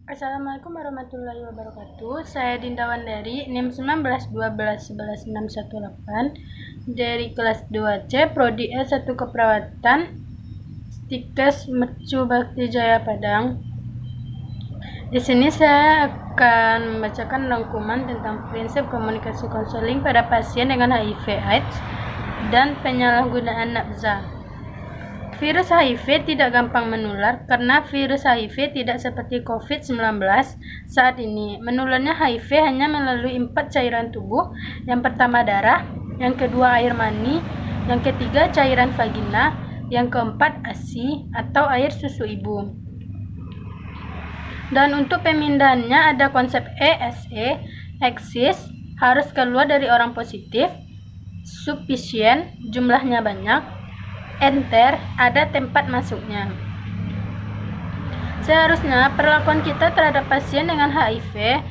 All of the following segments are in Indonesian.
Assalamualaikum warahmatullahi wabarakatuh. Saya Dinda Wandari, NIM 19 12 11 618 dari kelas 2C, Prodi S1 Keperawatan, Stikes Mercu Bakti Jaya Padang. Di sini saya akan membacakan rangkuman tentang prinsip komunikasi konseling pada pasien dengan HIV/AIDS dan penyalahgunaan nafza. Virus HIV tidak gampang menular karena virus HIV tidak seperti COVID-19 saat ini. Menularnya HIV hanya melalui 4 cairan tubuh. Yang pertama darah, yang kedua air mani, yang ketiga cairan vagina, yang keempat ASI atau air susu ibu. Dan untuk pemindahannya ada konsep ESE, eksis, harus keluar dari orang positif, sufficient, jumlahnya banyak, enter, ada tempat masuknya. Seharusnya perlakuan kita terhadap pasien dengan HIV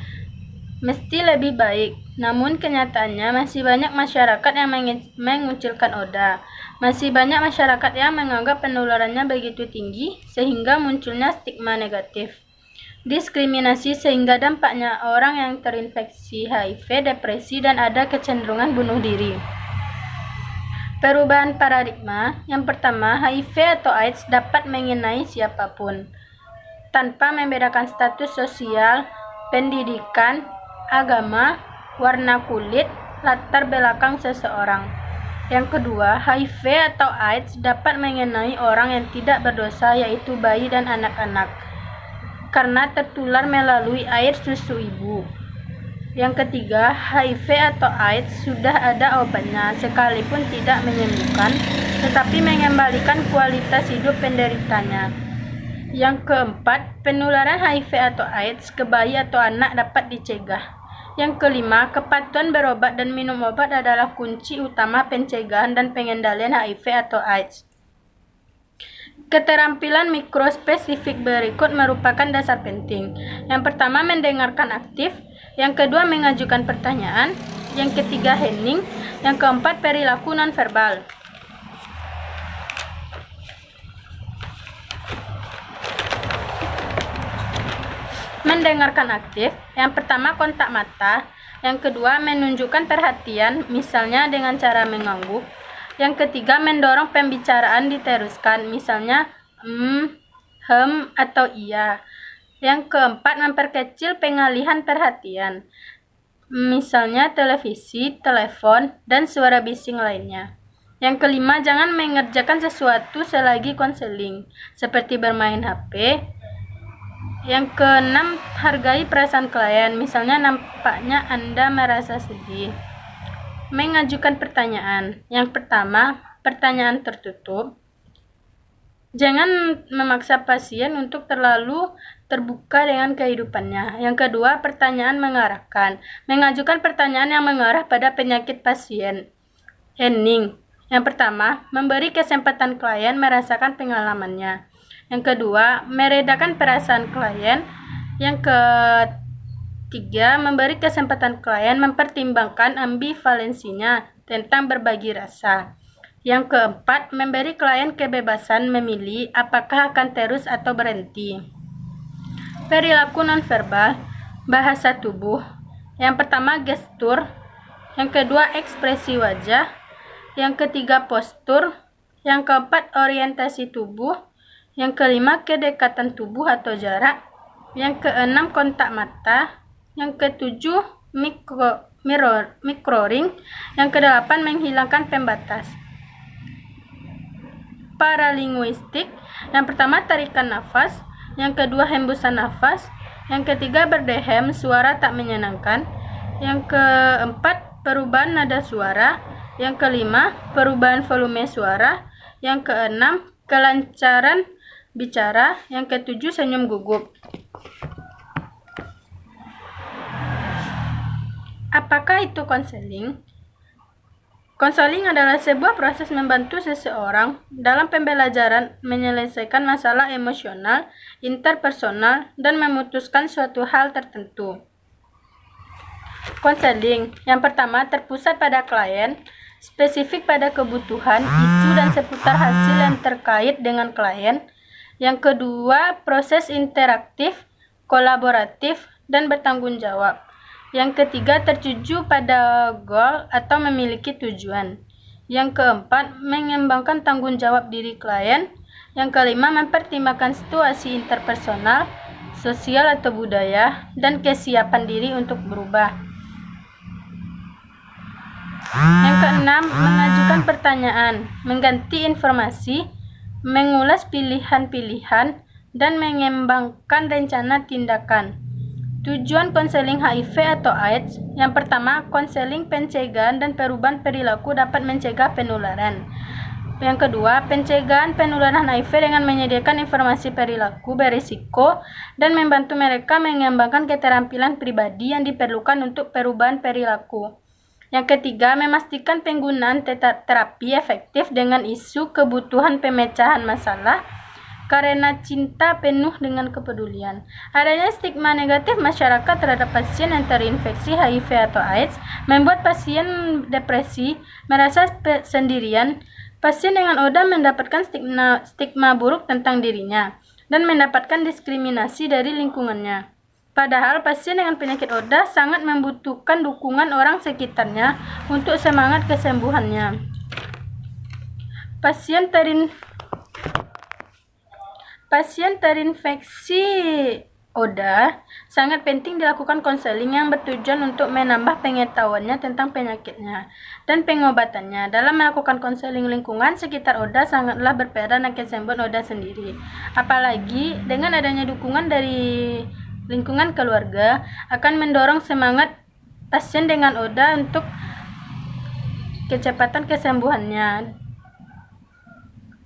mesti lebih baik. Namun kenyataannya masih banyak masyarakat yang mengucilkan ODA. Masih banyak masyarakat yang menganggap penularannya begitu tinggi sehingga munculnya stigma negatif. Diskriminasi sehingga dampaknya orang yang terinfeksi HIV depresi dan ada kecenderungan bunuh diri. Perubahan paradigma. Yang pertama, HIV atau AIDS dapat mengenai siapapun tanpa membedakan status sosial, pendidikan, agama, warna kulit, latar belakang seseorang. Yang kedua, HIV atau AIDS dapat mengenai orang yang tidak berdosa, yaitu bayi dan anak-anak, karena tertular melalui air susu ibu. Yang ketiga, HIV atau AIDS sudah ada obatnya, sekalipun tidak menyembuhkan, tetapi mengembalikan kualitas hidup penderitanya. Yang keempat, penularan HIV atau AIDS ke bayi atau anak dapat dicegah. Yang kelima, kepatuhan berobat dan minum obat adalah kunci utama pencegahan dan pengendalian HIV atau AIDS. Keterampilan mikrospesifik berikut merupakan dasar penting. Yang pertama, mendengarkan aktif. Yang kedua, mengajukan pertanyaan. Yang ketiga, hening. Yang keempat, perilaku nonverbal. Mendengarkan aktif. Yang pertama, kontak mata. Yang kedua, menunjukkan perhatian, misalnya dengan cara mengangguk. Yang ketiga, mendorong pembicaraan diteruskan, misalnya atau iya. Yang keempat, memperkecil pengalihan perhatian, misalnya televisi, telepon, dan suara bising lainnya. Yang kelima, jangan mengerjakan sesuatu selagi konseling, seperti bermain HP. Yang keenam, hargai perasaan klien, misalnya nampaknya Anda merasa sedih. Mengajukan pertanyaan. Yang pertama, pertanyaan tertutup. Jangan memaksa pasien untuk terlalu terbuka dengan kehidupannya. Yang kedua, pertanyaan mengarahkan. Mengajukan pertanyaan yang mengarah pada penyakit pasien. Hening. Yang pertama, memberi kesempatan klien merasakan pengalamannya. Yang kedua, meredakan perasaan klien. Yang ketiga, memberi kesempatan klien mempertimbangkan ambivalensinya tentang berbagi rasa. Yang keempat, memberi klien kebebasan memilih apakah akan terus atau berhenti. Perilaku nonverbal, bahasa tubuh. Yang pertama, gestur. Yang kedua, ekspresi wajah. Yang ketiga, postur. Yang keempat, orientasi tubuh. Yang kelima, kedekatan tubuh atau jarak. Yang keenam, kontak mata. Yang ketujuh, mirroring. Yang kedelapan, menghilangkan pembatas. Paralinguistik. Yang pertama, tarikan nafas. Yang kedua, hembusan nafas. Yang ketiga, berdehem, suara tak menyenangkan. Yang keempat, perubahan nada suara. Yang kelima, perubahan volume suara. Yang keenam, kelancaran bicara. Yang ketujuh, senyum gugup. Apakah itu konseling? Konseling adalah sebuah proses membantu seseorang dalam pembelajaran menyelesaikan masalah emosional, interpersonal, dan memutuskan suatu hal tertentu. Konseling yang pertama terpusat pada klien, spesifik pada kebutuhan, isu, dan seputar hasil yang terkait dengan klien. Yang kedua, proses interaktif, kolaboratif, dan bertanggung jawab. Yang ketiga, tertuju pada goal atau memiliki tujuan. Yang keempat, mengembangkan tanggung jawab diri klien. Yang kelima, mempertimbangkan situasi interpersonal, sosial atau budaya, dan kesiapan diri untuk berubah. Yang keenam, mengajukan pertanyaan, mengganti informasi, mengulas pilihan-pilihan, dan mengembangkan rencana tindakan. Tujuan konseling HIV atau AIDS. Yang pertama, konseling pencegahan dan perubahan perilaku dapat mencegah penularan. Yang kedua, pencegahan penularan HIV dengan menyediakan informasi perilaku berisiko dan membantu mereka mengembangkan keterampilan pribadi yang diperlukan untuk perubahan perilaku. Yang ketiga, memastikan penggunaan terapi efektif dengan isu kebutuhan pemecahan masalah karena cinta penuh dengan kepedulian. Adanya stigma negatif masyarakat terhadap pasien yang terinfeksi HIV atau AIDS membuat pasien depresi, merasa sendirian. Pasien dengan ODA mendapatkan stigma buruk tentang dirinya dan mendapatkan diskriminasi dari lingkungannya. Padahal pasien dengan penyakit ODA sangat membutuhkan dukungan orang sekitarnya untuk semangat kesembuhannya. Pasien terinfeksi ODA sangat penting dilakukan konseling yang bertujuan untuk menambah pengetahuannya tentang penyakitnya dan pengobatannya. Dalam melakukan konseling lingkungan sekitar ODA sangatlah berperan dalam kesembuhan ODA sendiri. Apalagi dengan adanya dukungan dari lingkungan keluarga akan mendorong semangat pasien dengan ODA untuk kecepatan kesembuhannya.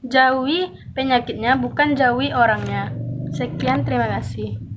Jauhi penyakitnya, bukan jauhi orangnya. Sekian, terima kasih.